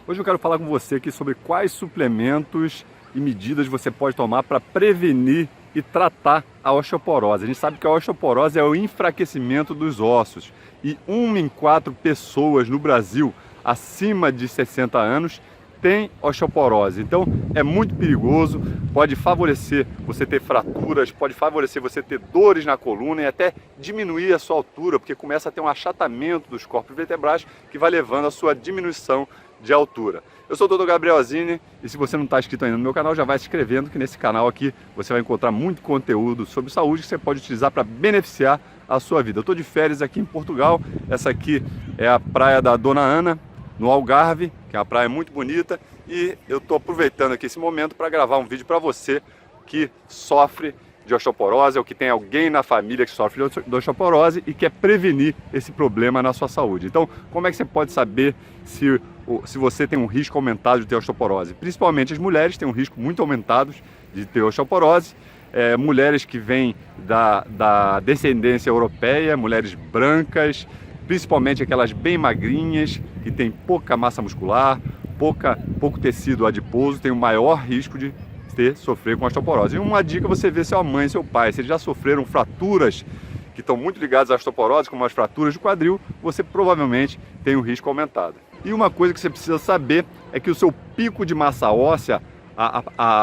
Hoje eu quero falar com você aqui sobre quais suplementos e medidas você pode tomar para prevenir e tratar a osteoporose. A gente sabe que a osteoporose é o enfraquecimento dos ossos e 1 em 4 pessoas no Brasil acima de 60 anos tem osteoporose. Então é muito perigoso, pode favorecer você ter fraturas, pode favorecer você ter dores na coluna e até diminuir a sua altura, porque começa a ter um achatamento dos corpos vertebrais que vai levando a sua diminuição de altura. Eu sou o Dr. Gabriel Azzini e se você não está inscrito ainda no meu canal, já vai se inscrevendo, que nesse canal aqui você vai encontrar muito conteúdo sobre saúde que você pode utilizar para beneficiar a sua vida. Eu estou de férias aqui em Portugal, essa aqui é a praia da Dona Ana, no Algarve, que é uma praia muito bonita, e eu estou aproveitando aqui esse momento para gravar um vídeo para você que sofre de osteoporose ou que tem alguém na família que sofre de osteoporose e quer prevenir esse problema na sua saúde. Então, como é que você pode saber se você tem um risco aumentado de ter osteoporose? Principalmente as mulheres têm um risco muito aumentado de ter osteoporose. Mulheres que vêm da descendência europeia, mulheres brancas, principalmente aquelas bem magrinhas, que têm pouca massa muscular, pouco tecido adiposo, tem o maior risco de sofrer com osteoporose. E uma dica, você vê sua mãe e seu pai, se eles já sofreram fraturas que estão muito ligadas à osteoporose, como as fraturas do quadril, você provavelmente tem um risco aumentado. E uma coisa que você precisa saber é que o seu pico de massa óssea,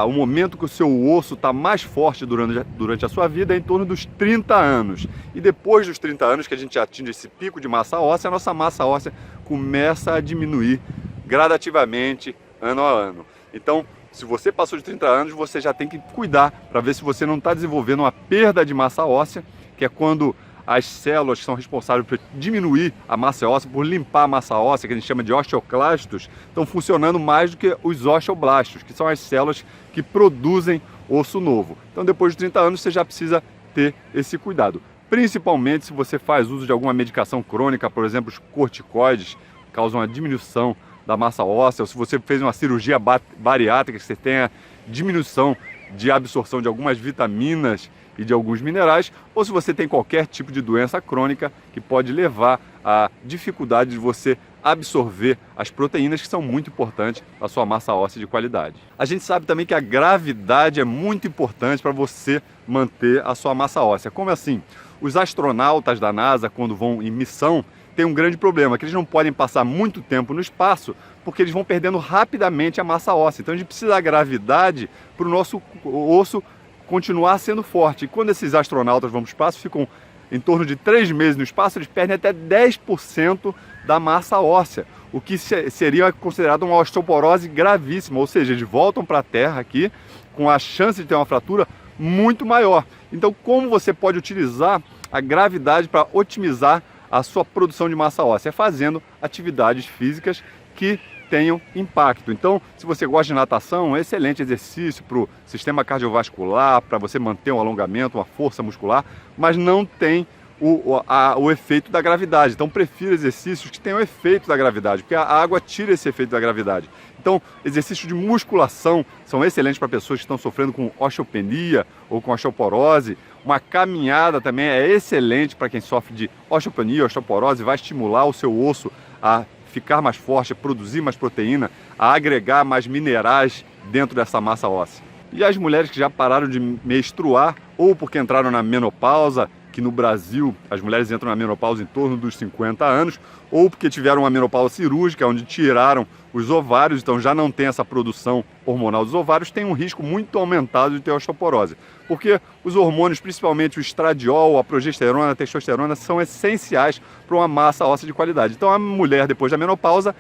o momento que o seu osso está mais forte durante a sua vida é em torno dos 30 anos. E depois dos 30 anos que a gente atinge esse pico de massa óssea, a nossa massa óssea começa a diminuir gradativamente, ano a ano. Então, se você passou de 30 anos, você já tem que cuidar para ver se você não está desenvolvendo uma perda de massa óssea, que é quando as células que são responsáveis por diminuir a massa óssea, por limpar a massa óssea, que a gente chama de osteoclastos, estão funcionando mais do que os osteoblastos, que são as células que produzem osso novo. Então, depois de 30 anos, você já precisa ter esse cuidado. Principalmente se você faz uso de alguma medicação crônica, por exemplo, os corticoides, que causam uma diminuição da massa óssea, ou se você fez uma cirurgia bariátrica, que você tenha diminuição de absorção de algumas vitaminas e de alguns minerais, ou se você tem qualquer tipo de doença crônica que pode levar à dificuldade de você absorver as proteínas que são muito importantes para a sua massa óssea de qualidade. A gente sabe também que a gravidade é muito importante para você manter a sua massa óssea. Como assim? Os astronautas da NASA, quando vão em missão, tem um grande problema, que eles não podem passar muito tempo no espaço, porque eles vão perdendo rapidamente a massa óssea. Então a gente precisa da gravidade para o nosso osso continuar sendo forte. E quando esses astronautas vão para o espaço, ficam em torno de 3 meses no espaço, eles perdem até 10% da massa óssea, o que seria considerado uma osteoporose gravíssima, ou seja, eles voltam para a Terra aqui com a chance de ter uma fratura muito maior. Então, como você pode utilizar a gravidade para otimizar a sua produção de massa óssea? Fazendo atividades físicas que tenham impacto. Então, se você gosta de natação, é um excelente exercício para o sistema cardiovascular, para você manter um alongamento, uma força muscular, mas não tem o efeito da gravidade. Então, prefiro exercícios que tenham o efeito da gravidade, porque a água tira esse efeito da gravidade. Então, exercícios de musculação são excelentes para pessoas que estão sofrendo com osteopenia ou com osteoporose. Uma caminhada também é excelente para quem sofre de osteopenia, osteoporose, vai estimular o seu osso a ficar mais forte, a produzir mais proteína, a agregar mais minerais dentro dessa massa óssea. E as mulheres que já pararam de menstruar ou porque entraram na menopausa, que no Brasil as mulheres entram na menopausa em torno dos 50 anos, ou porque tiveram uma menopausa cirúrgica, onde tiraram os ovários, então já não tem essa produção hormonal dos ovários, tem um risco muito aumentado de ter osteoporose. Porque os hormônios, principalmente o estradiol, a progesterona, a testosterona, são essenciais para uma massa óssea de qualidade. Então a mulher, depois da menopausa,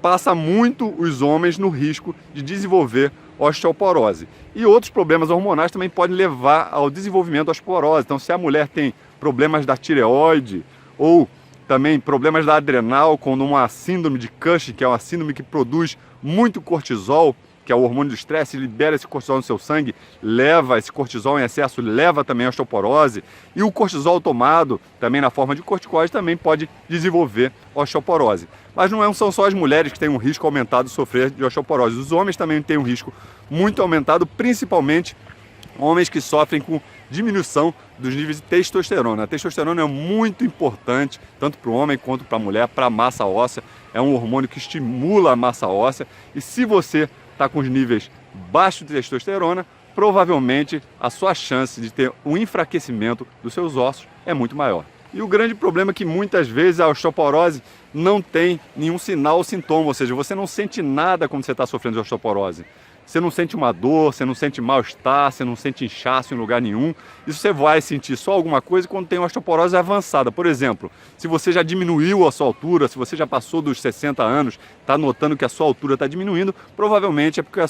passa muito os homens no risco de desenvolver osteoporose. E outros problemas hormonais também podem levar ao desenvolvimento da osteoporose. Então, se a mulher tem problemas da tireoide ou também problemas da adrenal, com uma síndrome de Cushing, que é uma síndrome que produz muito cortisol, que é o hormônio do estresse, libera esse cortisol no seu sangue, leva esse cortisol em excesso, leva também a osteoporose. E o cortisol tomado, também na forma de corticoide, também pode desenvolver osteoporose. Mas não são só as mulheres que têm um risco aumentado de sofrer de osteoporose. Os homens também têm um risco muito aumentado, principalmente homens que sofrem com diminuição dos níveis de testosterona. A testosterona é muito importante, tanto para o homem quanto para a mulher, para a massa óssea. é um hormônio que estimula a massa óssea, e se você está com os níveis baixos de testosterona, provavelmente a sua chance de ter um enfraquecimento dos seus ossos é muito maior. E o grande problema é que muitas vezes a osteoporose não tem nenhum sinal ou sintoma, ou seja, você não sente nada quando você está sofrendo de osteoporose. Você não sente uma dor, você não sente mal-estar, você não sente inchaço em lugar nenhum. Isso você vai sentir só alguma coisa quando tem uma osteoporose avançada. Por exemplo, se você já diminuiu a sua altura, se você já passou dos 60 anos, está notando que a sua altura está diminuindo, provavelmente é porque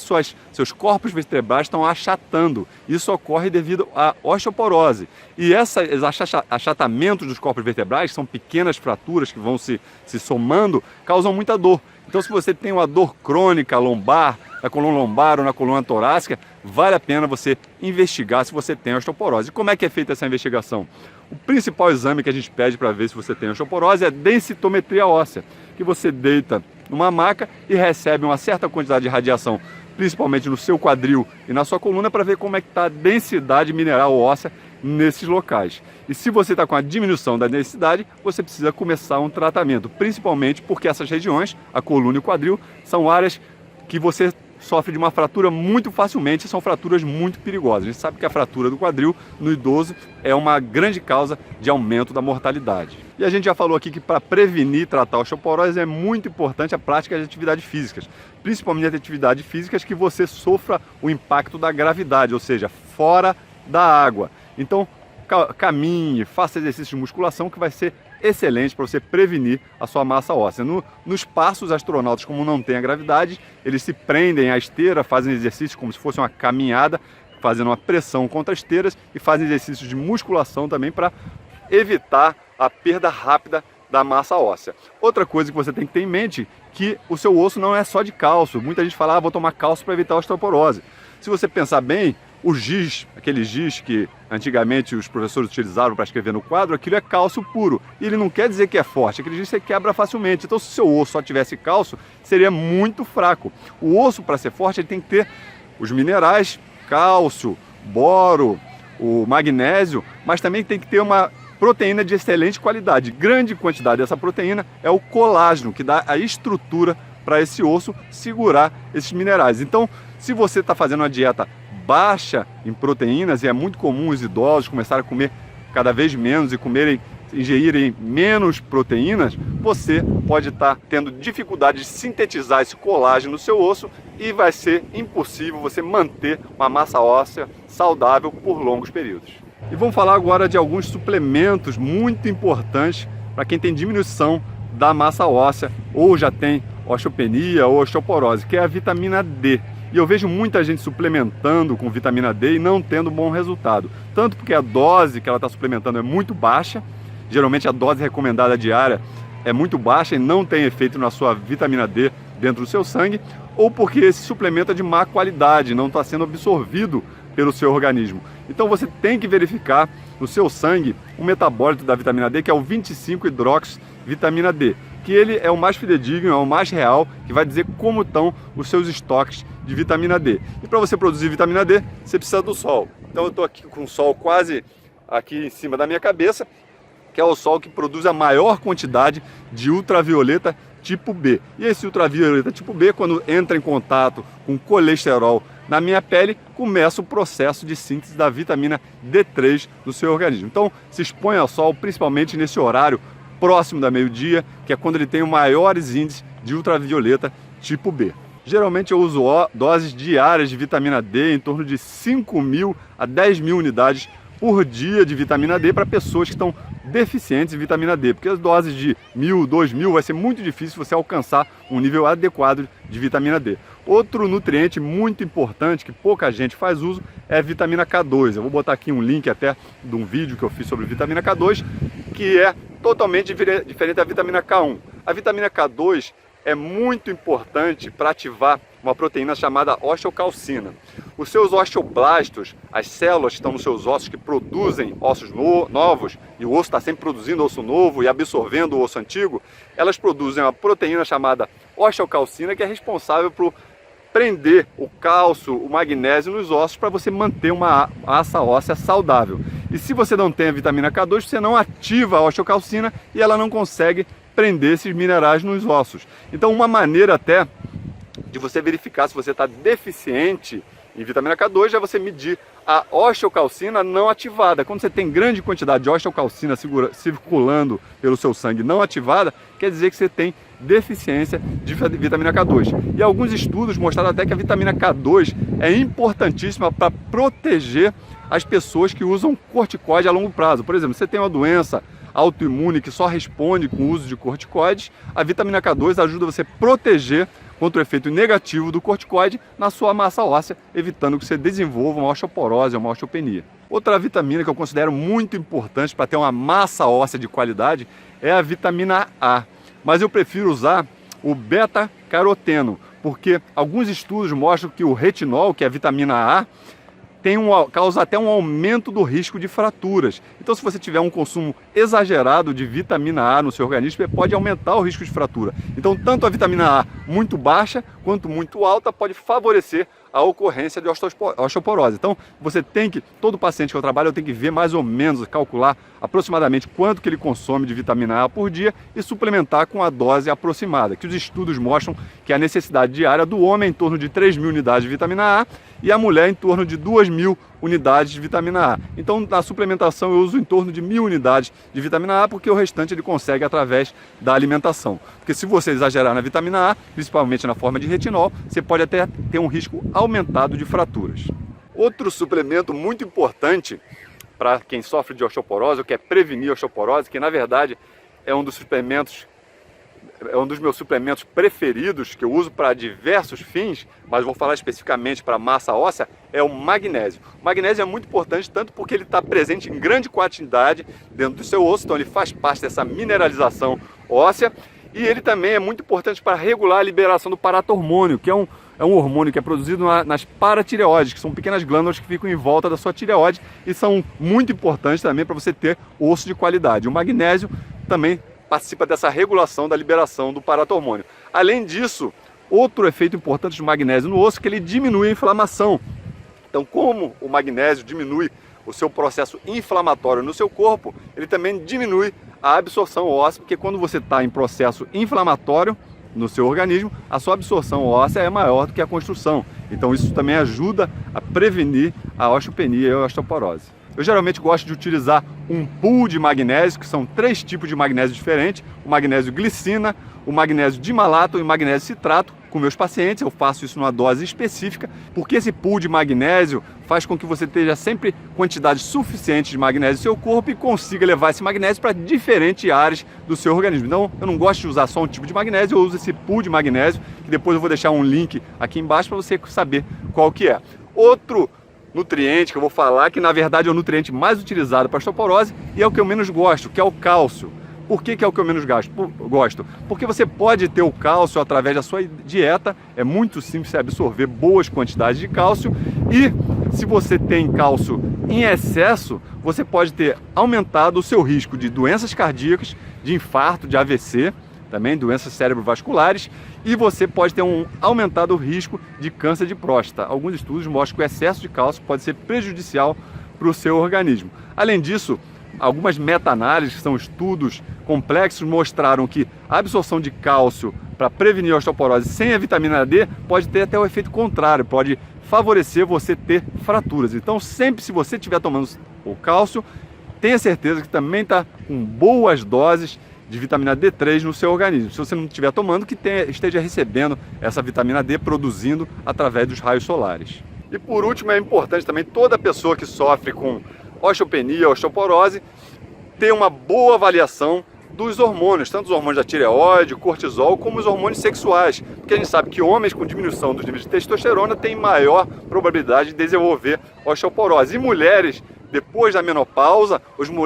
seus corpos vertebrais estão achatando. Isso ocorre devido à osteoporose. E esses achatamentos dos corpos vertebrais, são pequenas fraturas que vão se somando, causam muita dor. Então, se você tem uma dor crônica lombar, na coluna lombar ou na coluna torácica, vale a pena você investigar se você tem osteoporose. E como é que é feita essa investigação? O principal exame que a gente pede para ver se você tem osteoporose é a densitometria óssea, que você deita numa maca e recebe uma certa quantidade de radiação, principalmente no seu quadril e na sua coluna, para ver como é que está a densidade mineral óssea nesses locais. E se você está com a diminuição da densidade, você precisa começar um tratamento, principalmente porque essas regiões, a coluna e o quadril, são áreas que você sofre de uma fratura muito facilmente, são fraturas muito perigosas. A gente sabe que a fratura do quadril no idoso é uma grande causa de aumento da mortalidade. E a gente já falou aqui que para prevenir e tratar a osteoporose é muito importante a prática de atividades físicas, principalmente atividades físicas que você sofra o impacto da gravidade, ou seja, fora da água. Então, caminhe, faça exercício de musculação, que vai ser excelente para você prevenir a sua massa óssea. No espaço, os astronautas, como não tem a gravidade, eles se prendem à esteira, fazem exercícios como se fosse uma caminhada, fazendo uma pressão contra as esteiras, e fazem exercícios de musculação também para evitar a perda rápida da massa óssea. Outra coisa que você tem que ter em mente, que o seu osso não é só de cálcio. Muita gente fala, vou tomar cálcio para evitar a osteoporose. Se você pensar bem, o giz, aquele giz que antigamente os professores utilizavam para escrever no quadro, aquilo é cálcio puro. E ele não quer dizer que é forte, aquele giz você quebra facilmente. Então, se o seu osso só tivesse cálcio, seria muito fraco. O osso, para ser forte, ele tem que ter os minerais, cálcio, boro, o magnésio, mas também tem que ter uma proteína de excelente qualidade. Grande quantidade dessa proteína é o colágeno, que dá a estrutura para esse osso segurar esses minerais. Então, se você está fazendo uma dieta baixa em proteínas, e é muito comum os idosos começarem a comer cada vez menos e ingerirem menos proteínas, você pode estar tendo dificuldade de sintetizar esse colágeno no seu osso e vai ser impossível você manter uma massa óssea saudável por longos períodos. E vamos falar agora de alguns suplementos muito importantes para quem tem diminuição da massa óssea ou já tem osteopenia ou osteoporose, que é a vitamina D. E eu vejo muita gente suplementando com vitamina D e não tendo bom resultado. Tanto porque a dose que ela está suplementando é muito baixa, geralmente a dose recomendada diária é muito baixa e não tem efeito na sua vitamina D dentro do seu sangue, ou porque esse suplemento é de má qualidade, não está sendo absorvido pelo seu organismo. Então você tem que verificar no seu sangue o metabólito da vitamina D, que é o 25-hidroxivitamina D, que ele é o mais fidedigno, é o mais real, que vai dizer como estão os seus estoques de vitamina D. E para você produzir vitamina D, você precisa do sol. Então eu estou aqui com o sol quase aqui em cima da minha cabeça, que é o sol que produz a maior quantidade de ultravioleta tipo B. E esse ultravioleta tipo B, quando entra em contato com colesterol na minha pele, começa o processo de síntese da vitamina D3 no seu organismo. Então, se expõe ao sol, principalmente nesse horário próximo da meio-dia, que é quando ele tem os maiores índices de ultravioleta tipo B. Geralmente eu uso doses diárias de vitamina D em torno de 5.000 a 10.000 unidades por dia de vitamina D para pessoas que estão deficientes em vitamina D, porque as doses de 1.000, 2.000 vai ser muito difícil você alcançar um nível adequado de vitamina D. Outro nutriente muito importante que pouca gente faz uso é a vitamina K2. Eu vou botar aqui um link até de um vídeo que eu fiz sobre vitamina K2, que é totalmente diferente da vitamina K1. A vitamina K2 é muito importante para ativar uma proteína chamada osteocalcina. Os seus osteoblastos, as células que estão nos seus ossos, que produzem ossos novos, e o osso está sempre produzindo osso novo e absorvendo o osso antigo, elas produzem uma proteína chamada osteocalcina, que é responsável por prender o cálcio, o magnésio nos ossos para você manter uma massa óssea saudável. E se você não tem a vitamina K2, você não ativa a osteocalcina e ela não consegue prender esses minerais nos ossos. Então uma maneira até de você verificar se você está deficiente em vitamina K2 é você medir a osteocalcina não ativada. Quando você tem grande quantidade de osteocalcina circulando pelo seu sangue não ativada, quer dizer que você tem deficiência de vitamina K2. E alguns estudos mostraram até que a vitamina K2 é importantíssima para proteger as pessoas que usam corticoide a longo prazo. Por exemplo, você tem uma doença autoimune que só responde com o uso de corticoides, a vitamina K2 ajuda você a proteger contra o efeito negativo do corticoide na sua massa óssea, evitando que você desenvolva uma osteoporose, uma osteopenia. Outra vitamina que eu considero muito importante para ter uma massa óssea de qualidade é a vitamina A. Mas eu prefiro usar o beta-caroteno, porque alguns estudos mostram que o retinol, que é a vitamina A, causa até um aumento do risco de fraturas. Então, se você tiver um consumo exagerado de vitamina A no seu organismo, pode aumentar o risco de fratura. Então, tanto a vitamina A muito baixa quanto muito alta pode favorecer a ocorrência de osteoporose. Então, todo paciente que eu trabalho, eu tenho que ver mais ou menos, calcular aproximadamente quanto que ele consome de vitamina A por dia e suplementar com a dose aproximada, que os estudos mostram que a necessidade diária do homem é em torno de 3.000 unidades de vitamina A e a mulher em torno de 2.000 unidades de vitamina A. Então, na suplementação eu uso em torno de 1.000 unidades de vitamina A, porque o restante ele consegue através da alimentação. Porque se você exagerar na vitamina A, principalmente na forma de retinol, você pode até ter um risco aumentado de fraturas. Outro suplemento muito importante para quem sofre de osteoporose ou quer prevenir a osteoporose, que na verdade é um dos meus suplementos preferidos, que eu uso para diversos fins, mas vou falar especificamente para massa óssea, é o magnésio. O magnésio é muito importante, tanto porque ele está presente em grande quantidade dentro do seu osso, então ele faz parte dessa mineralização óssea, e ele também é muito importante para regular a liberação do paratormônio, que é um hormônio que é produzido nas paratireoides, que são pequenas glândulas que ficam em volta da sua tireoide e são muito importantes também para você ter osso de qualidade. O magnésio também participa dessa regulação da liberação do paratormônio. Além disso, outro efeito importante do magnésio no osso é que ele diminui a inflamação. Então, como o magnésio diminui o seu processo inflamatório no seu corpo, ele também diminui a absorção óssea, porque quando você está em processo inflamatório no seu organismo, a sua absorção óssea é maior do que a construção. Então isso também ajuda a prevenir a osteopenia e a osteoporose. Eu geralmente gosto de utilizar um pool de magnésio, que são 3 tipos de magnésio diferentes: o magnésio glicina, o magnésio dimalato e o magnésio citrato. Com meus pacientes eu faço isso numa dose específica, porque esse pool de magnésio faz com que você tenha sempre quantidade suficiente de magnésio no seu corpo e consiga levar esse magnésio para diferentes áreas do seu organismo. Então eu não gosto de usar só um tipo de magnésio, eu uso esse pool de magnésio, que depois eu vou deixar um link aqui embaixo para você saber qual que é. Outro nutriente que eu vou falar, que na verdade é o nutriente mais utilizado para osteoporose e é o que eu menos gosto, que é o cálcio. Por que é o que eu menos gosto? Porque você pode ter o cálcio através da sua dieta, é muito simples você absorver boas quantidades de cálcio, e se você tem cálcio em excesso, você pode ter aumentado o seu risco de doenças cardíacas, de infarto, de AVC, também doenças cerebrovasculares, e você pode ter aumentado o risco de câncer de próstata. Alguns estudos mostram que o excesso de cálcio pode ser prejudicial para o seu organismo. Além disso, algumas meta-análises, que são estudos complexos, mostraram que a absorção de cálcio para prevenir a osteoporose sem a vitamina D pode ter até o efeito contrário, pode favorecer você ter fraturas. Então, sempre se você estiver tomando o cálcio, tenha certeza que também está com boas doses de vitamina D3 no seu organismo. Se você não estiver tomando, que esteja recebendo essa vitamina D, produzindo através dos raios solares. E por último, é importante também toda pessoa que sofre com osteopenia, osteoporose, ter uma boa avaliação dos hormônios, tanto os hormônios da tireoide, cortisol, como os hormônios sexuais, porque a gente sabe que homens com diminuição dos níveis de testosterona têm maior probabilidade de desenvolver osteoporose, e mulheres depois da menopausa,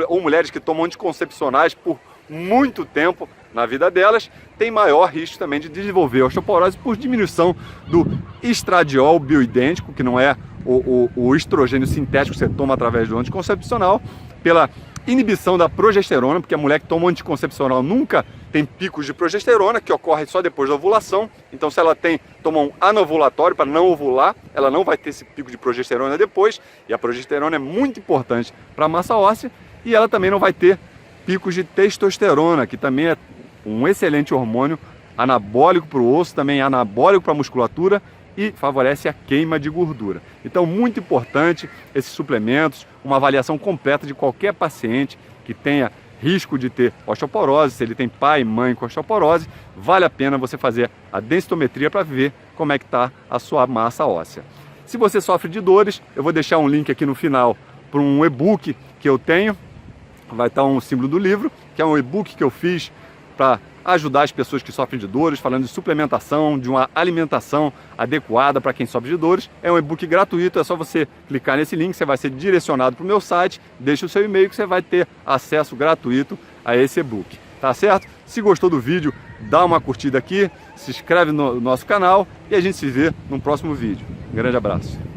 ou mulheres que tomam anticoncepcionais por muito tempo na vida delas, têm maior risco também de desenvolver osteoporose por diminuição do estradiol bioidêntico, que não é o estrogênio sintético que você toma através do anticoncepcional, pela inibição da progesterona, porque a mulher que toma anticoncepcional nunca tem picos de progesterona, que ocorre só depois da ovulação. Então, se ela toma um anovulatório para não ovular, ela não vai ter esse pico de progesterona depois, e a progesterona é muito importante para a massa óssea, e ela também não vai ter picos de testosterona, que também é um excelente hormônio anabólico para o osso, também anabólico para a musculatura e favorece a queima de gordura. Então, muito importante esses suplementos, uma avaliação completa de qualquer paciente que tenha risco de ter osteoporose. Se ele tem pai e mãe com osteoporose, vale a pena você fazer a densitometria para ver como é que está a sua massa óssea. Se você sofre de dores, eu vou deixar um link aqui no final para um e-book que eu tenho, vai estar um símbolo do livro, que é um e-book que eu fiz para ajudar as pessoas que sofrem de dores, falando de suplementação, de uma alimentação adequada para quem sofre de dores. É um e-book gratuito, é só você clicar nesse link, você vai ser direcionado para o meu site, deixa o seu e-mail que você vai ter acesso gratuito a esse e-book, tá certo? Se gostou do vídeo, dá uma curtida aqui, se inscreve no nosso canal e a gente se vê no próximo vídeo. Um grande abraço.